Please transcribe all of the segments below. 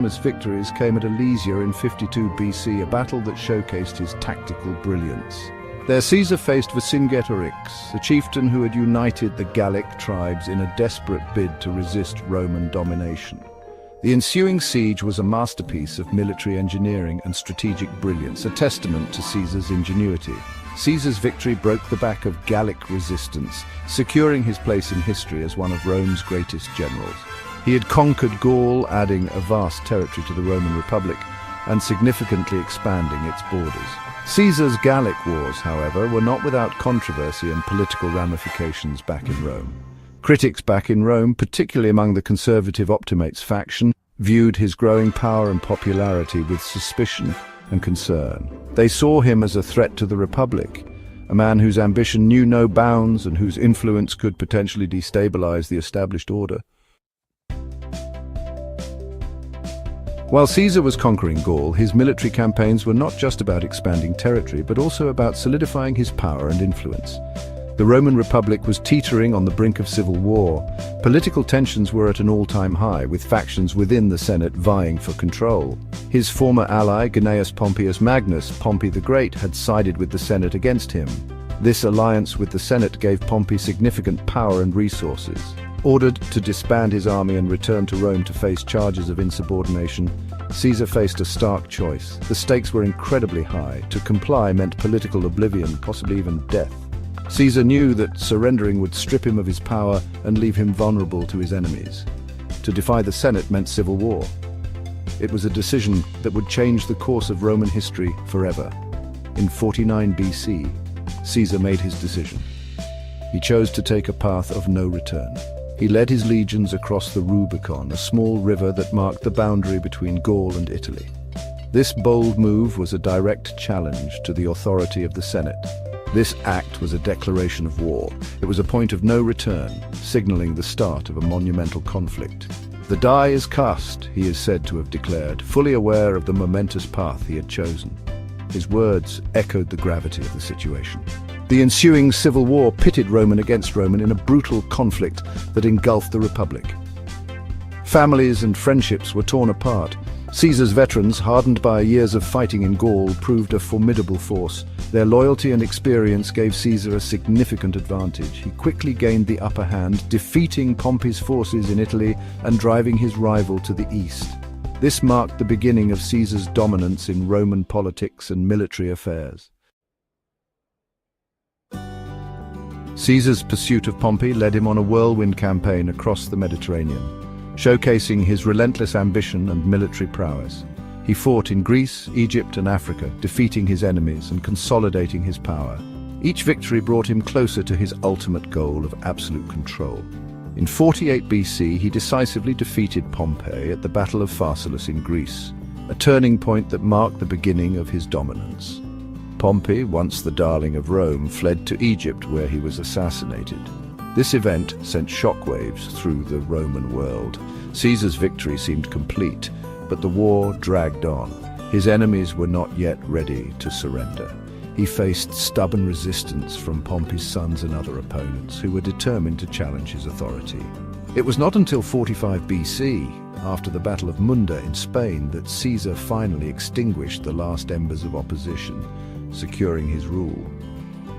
His victories came at Alesia in 52 BC, a battle that showcased his tactical brilliance. There Caesar faced Vercingetorix, a chieftain who had united the Gallic tribes in a desperate bid to resist Roman domination. The ensuing siege was a masterpiece of military engineering and strategic brilliance, a testament to Caesar's ingenuity. Caesar's victory broke the back of Gallic resistance, securing his place in history as one of Rome's greatest generals. He had conquered Gaul, adding a vast territory to the Roman Republic and significantly expanding its borders. Caesar's Gallic wars, however, were not without controversy and political ramifications back in Rome. Critics back in Rome, particularly among the conservative Optimates faction, viewed his growing power and popularity with suspicion and concern. They saw him as a threat to the Republic, a man whose ambition knew no bounds and whose influence could potentially destabilize the established order. While Caesar was conquering Gaul, his military campaigns were not just about expanding territory, but also about solidifying his power and influence. The Roman Republic was teetering on the brink of civil war. Political tensions were at an all-time high, with factions within the Senate vying for control. His former ally, Gnaeus Pompeius Magnus, Pompey the Great, had sided with the Senate against him. This alliance with the Senate gave Pompey significant power and resources. Ordered to disband his army and return to Rome to face charges of insubordination, Caesar faced a stark choice. The stakes were incredibly high. To comply meant political oblivion, possibly even death. Caesar knew that surrendering would strip him of his power and leave him vulnerable to his enemies. To defy the Senate meant civil war. It was a decision that would change the course of Roman history forever. In 49 BC, Caesar made his decision. He chose to take a path of no return. He led his legions across the Rubicon, a small river that marked the boundary between Gaul and Italy. This bold move was a direct challenge to the authority of the Senate. This act was a declaration of war. It was a point of no return, signaling the start of a monumental conflict. The die is cast, he is said to have declared, fully aware of the momentous path he had chosen. His words echoed the gravity of the situation. The ensuing civil war pitted Roman against Roman in a brutal conflict that engulfed the Republic. Families and friendships were torn apart. Caesar's veterans, hardened by years of fighting in Gaul, proved a formidable force. Their loyalty and experience gave Caesar a significant advantage. He quickly gained the upper hand, defeating Pompey's forces in Italy and driving his rival to the east. This marked the beginning of Caesar's dominance in Roman politics and military affairs. Caesar's pursuit of Pompey led him on a whirlwind campaign across the Mediterranean, showcasing his relentless ambition and military prowess. He fought in Greece, Egypt, and Africa, defeating his enemies and consolidating his power. Each victory brought him closer to his ultimate goal of absolute control. In 48 BC, he decisively defeated Pompey at the Battle of Pharsalus in Greece, a turning point that marked the beginning of his dominance. Pompey, once the darling of Rome, fled to Egypt where he was assassinated. This event sent shockwaves through the Roman world. Caesar's victory seemed complete, but the war dragged on. His enemies were not yet ready to surrender. He faced stubborn resistance from Pompey's sons and other opponents who were determined to challenge his authority. It was not until 45 BC, after the Battle of Munda in Spain, that Caesar finally extinguished the last embers of opposition, securing his rule.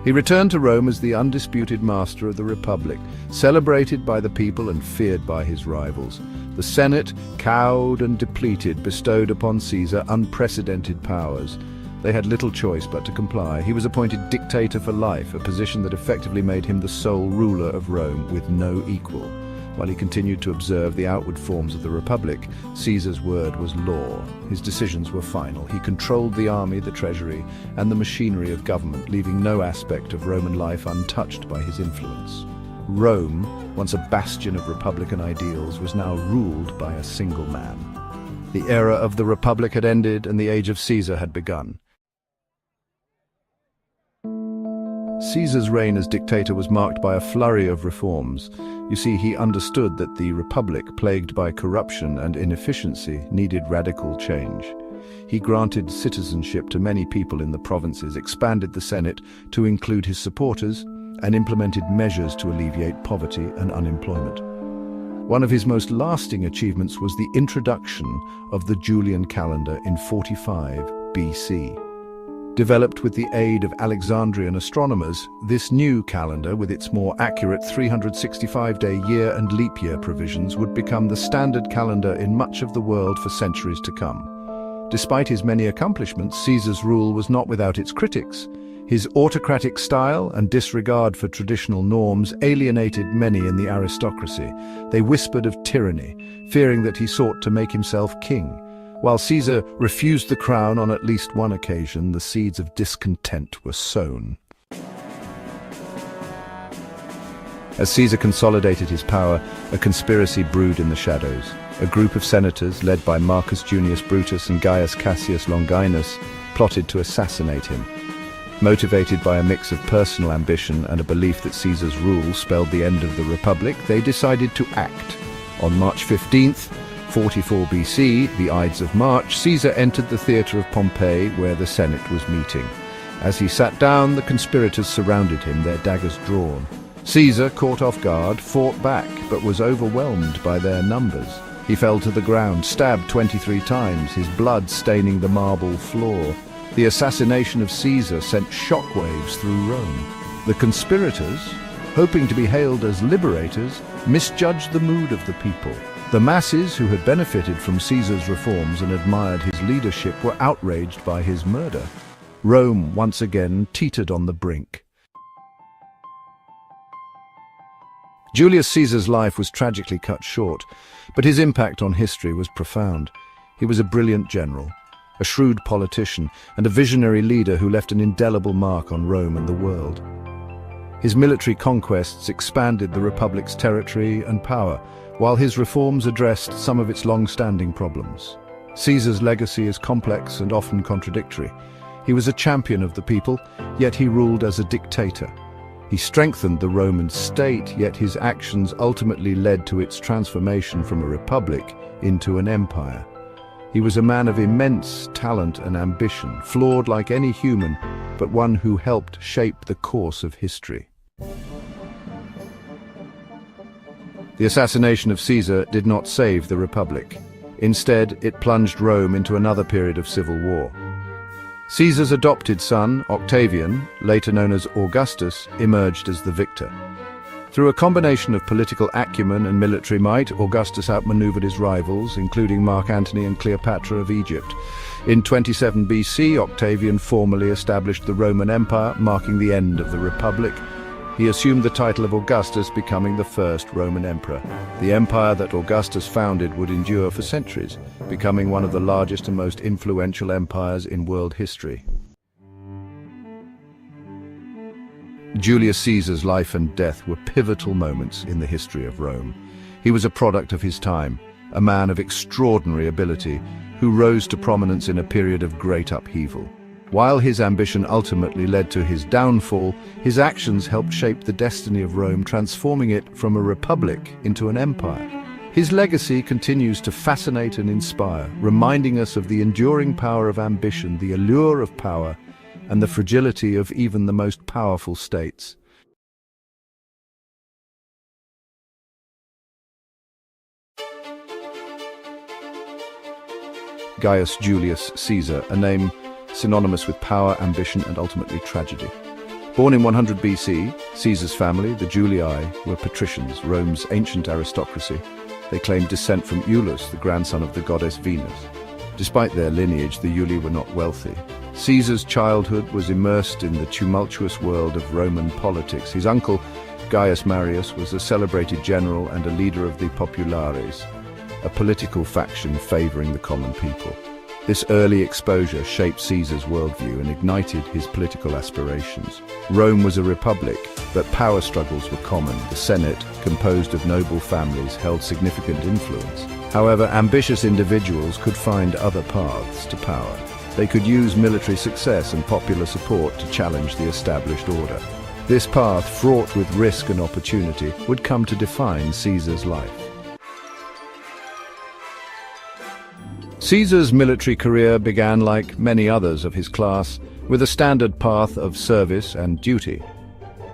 He returned to Rome as the undisputed master of the Republic, celebrated by the people and feared by his rivals. The Senate, cowed and depleted, bestowed upon Caesar unprecedented powers. They had little choice but to comply. He was appointed dictator for life, a position that effectively made him the sole ruler of Rome with no equal. While he continued to observe the outward forms of the Republic, Caesar's word was law. His decisions were final. He controlled the army, the treasury, and the machinery of government, leaving no aspect of Roman life untouched by his influence. Rome, once a bastion of republican ideals, was now ruled by a single man. The era of the Republic had ended and the age of Caesar had begun. Caesar's reign as dictator was marked by a flurry of reforms. You see, he understood that the Republic, plagued by corruption and inefficiency, needed radical change. He granted citizenship to many people in the provinces, expanded the Senate to include his supporters, and implemented measures to alleviate poverty and unemployment. One of his most lasting achievements was the introduction of the Julian calendar in 45 BC. Developed with the aid of Alexandrian astronomers, this new calendar, with its more accurate 365-day year and leap year provisions, would become the standard calendar in much of the world for centuries to come. Despite his many accomplishments, Caesar's rule was not without its critics. His autocratic style and disregard for traditional norms alienated many in the aristocracy. They whispered of tyranny, fearing that he sought to make himself king. While Caesar refused the crown on at least one occasion, the seeds of discontent were sown. As Caesar consolidated his power, a conspiracy brewed in the shadows. A group of senators, led by Marcus Junius Brutus and Gaius Cassius Longinus, plotted to assassinate him. Motivated by a mix of personal ambition and a belief that Caesar's rule spelled the end of the Republic, they decided to act. On March 15th, 44 BC, the Ides of March, Caesar entered the theatre of Pompeii where the Senate was meeting. As he sat down, the conspirators surrounded him, their daggers drawn. Caesar, caught off guard, fought back, but was overwhelmed by their numbers. He fell to the ground, stabbed 23 times, his blood staining the marble floor. The assassination of Caesar sent shockwaves through Rome. The conspirators, hoping to be hailed as liberators, misjudged the mood of the people. The masses, who had benefited from Caesar's reforms and admired his leadership, were outraged by his murder. Rome once again teetered on the brink. Julius Caesar's life was tragically cut short, but his impact on history was profound. He was a brilliant general, a shrewd politician, and a visionary leader who left an indelible mark on Rome and the world. His military conquests expanded the Republic's territory and power, while his reforms addressed some of its long-standing problems. Caesar's legacy is complex and often contradictory. He was a champion of the people, yet he ruled as a dictator. He strengthened the Roman state, yet his actions ultimately led to its transformation from a republic into an empire. He was a man of immense talent and ambition, flawed like any human, but one who helped shape the course of history. The assassination of Caesar did not save the Republic. Instead, it plunged Rome into another period of civil war. Caesar's adopted son, Octavian, later known as Augustus, emerged as the victor. Through a combination of political acumen and military might, Augustus outmaneuvered his rivals, including Mark Antony and Cleopatra of Egypt. In 27 BC, Octavian formally established the Roman Empire, marking the end of the Republic. He assumed the title of Augustus, becoming the first Roman emperor. The empire that Augustus founded would endure for centuries, becoming one of the largest and most influential empires in world history. Julius Caesar's life and death were pivotal moments in the history of Rome. He was a product of his time, a man of extraordinary ability who rose to prominence in a period of great upheaval. While his ambition ultimately led to his downfall, his actions helped shape the destiny of Rome, transforming it from a republic into an empire. His legacy continues to fascinate and inspire, reminding us of the enduring power of ambition, the allure of power, and the fragility of even the most powerful states. Gaius Julius Caesar, a name synonymous with power, ambition, and ultimately tragedy. Born in 100 BC, Caesar's family, the Julii, were patricians, Rome's ancient aristocracy. They claimed descent from Julius, the grandson of the goddess Venus. Despite their lineage, the Julii were not wealthy. Caesar's childhood was immersed in the tumultuous world of Roman politics. His uncle, Gaius Marius, was a celebrated general and a leader of the Populares, a political faction favoring the common people. This early exposure shaped Caesar's worldview and ignited his political aspirations. Rome was a republic, but power struggles were common. The Senate, composed of noble families, held significant influence. However, ambitious individuals could find other paths to power. They could use military success and popular support to challenge the established order. This path, fraught with risk and opportunity, would come to define Caesar's life. Caesar's military career began, like many others of his class, with a standard path of service and duty.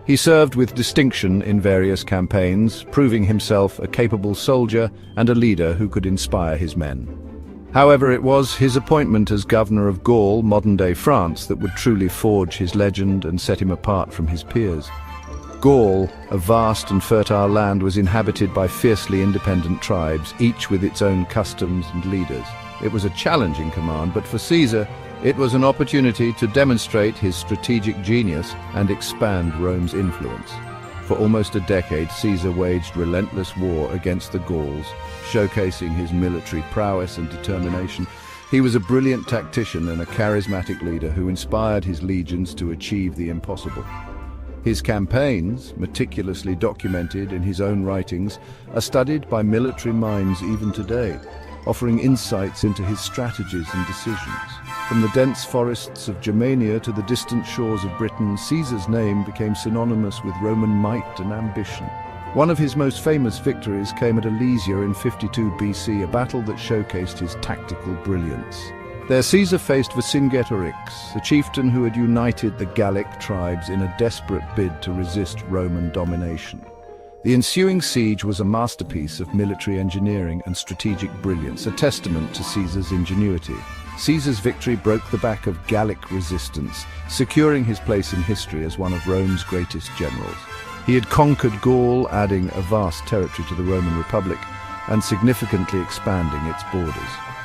He served with distinction in various campaigns, proving himself a capable soldier and a leader who could inspire his men. However, it was his appointment as governor of Gaul, modern-day France, that would truly forge his legend and set him apart from his peers. Gaul, a vast and fertile land, was inhabited by fiercely independent tribes, each with its own customs and leaders. It was a challenging command, but for Caesar, it was an opportunity to demonstrate his strategic genius and expand Rome's influence. For almost a decade, Caesar waged relentless war against the Gauls, showcasing his military prowess and determination. He was a brilliant tactician and a charismatic leader who inspired his legions to achieve the impossible. His campaigns, meticulously documented in his own writings, are studied by military minds even today, offering insights into his strategies and decisions. From the dense forests of Germania to the distant shores of Britain, Caesar's name became synonymous with Roman might and ambition. One of his most famous victories came at Alesia in 52 BC, a battle that showcased his tactical brilliance. There Caesar faced Vercingetorix, a chieftain who had united the Gallic tribes in a desperate bid to resist Roman domination. The ensuing siege was a masterpiece of military engineering and strategic brilliance, a testament to Caesar's ingenuity. Caesar's victory broke the back of Gallic resistance, securing his place in history as one of Rome's greatest generals. He had conquered Gaul, adding a vast territory to the Roman Republic and significantly expanding its borders.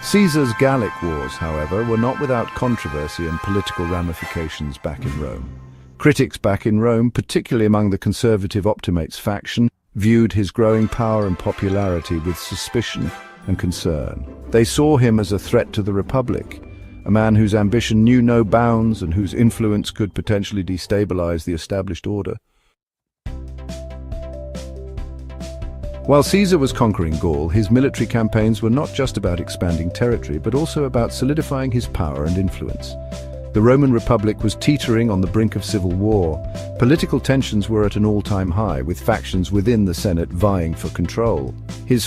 Caesar's Gallic wars, however, were not without controversy and political ramifications back in Rome. Critics back in Rome, particularly among the conservative Optimates faction, viewed his growing power and popularity with suspicion and concern. They saw him as a threat to the Republic, a man whose ambition knew no bounds and whose influence could potentially destabilize the established order. While Caesar was conquering Gaul, his military campaigns were not just about expanding territory, but also about solidifying his power and influence. The Roman Republic was teetering on the brink of civil war. Political tensions were at an all-time high, with factions within the Senate vying for control. His